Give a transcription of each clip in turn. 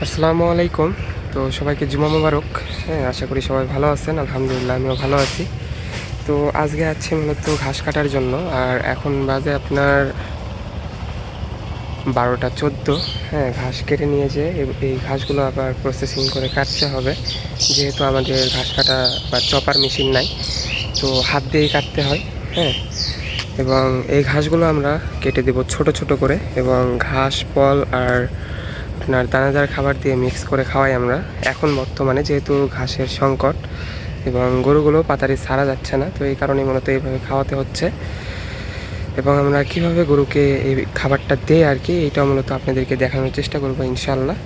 আসসালামু আলাইকুম। তো সবাইকে জুমা মোবারক। হ্যাঁ, আশা করি সবাই ভালো আছেন। আলহামদুলিল্লাহ আমিও ভালো আছি। তো আজকে আছি মূলত ঘাস কাটার জন্য। আর এখন বাজে আপনার 12টা 14। হ্যাঁ, ঘাস কেটে নিয়ে যেয়ে এই ঘাসগুলো আবার প্রসেসিং করে কাটতে হবে, যেহেতু আমাদের ঘাস কাটা বা চপার মেশিন নাই, তো হাত দিয়েই কাটতে হয়। হ্যাঁ, এবং এই ঘাসগুলো আমরা কেটে দেব ছোট ছোট করে, এবং ঘাস ফল আর আপনার দানাদার খাবার দিয়ে মিক্স করে খাওয়াই আমরা এখন বর্তমানে, যেহেতু ঘাসের সংকট এবং গরুগুলো পাতারি ছাড়া যাচ্ছে না, তো এই কারণে মূলত এইভাবে খাওয়াতে হচ্ছে। এবং আমরা কিভাবে গরুকে এই খাবারটা দেই আর কি, এটা মূলত আপনাদেরকে দেখানোর চেষ্টা করবো ইনশাল্লাহ।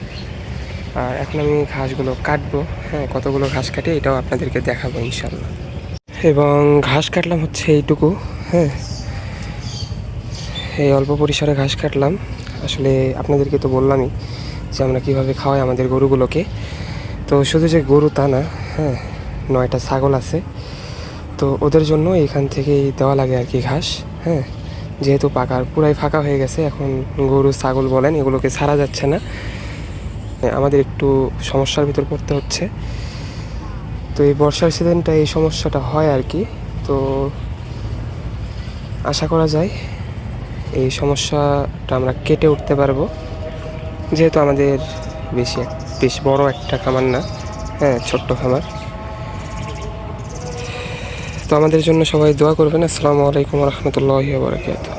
আর এখন আমি ঘাসগুলো কাটবো। হ্যাঁ, কতগুলো ঘাস কাটি এটাও আপনাদেরকে দেখাবো ইনশাল্লাহ। এবং ঘাস কাটলাম হচ্ছে এইটুকু। হ্যাঁ, এই অল্প পরিসরে ঘাস কাটলাম। আসলে আপনাদেরকে তো বললামই যে আমরা কীভাবে খাওয়াই আমাদের গরুগুলোকে। তো শুধু যে গরু তা না, হ্যাঁ, 9টা ছাগল আছে, তো ওদের জন্য এখান থেকেই দেওয়া লাগে আর কি ঘাস। হ্যাঁ, যেহেতু পুরাই ফাঁকা হয়ে গেছে, এখন গরু ছাগল বলেন এগুলোকে ছাড়া যাচ্ছে না, আমাদের একটু সমস্যার ভিতর পড়তে হচ্ছে। তো এই বর্ষার সিজনটা এই সমস্যাটা হয় আর কি। তো আশা করা যায় এই সমস্যাটা আমরা কেটে উঠতে পারবো, যেহেতু আমাদের বেশ বড় একটা খামার না। হ্যাঁ, ছোট্ট খামার। তো আমাদের জন্য সবাই দোয়া করবেন। আসসালামু আলাইকুম রহমতুল্লাহি ওয়া বারাকাতুহু।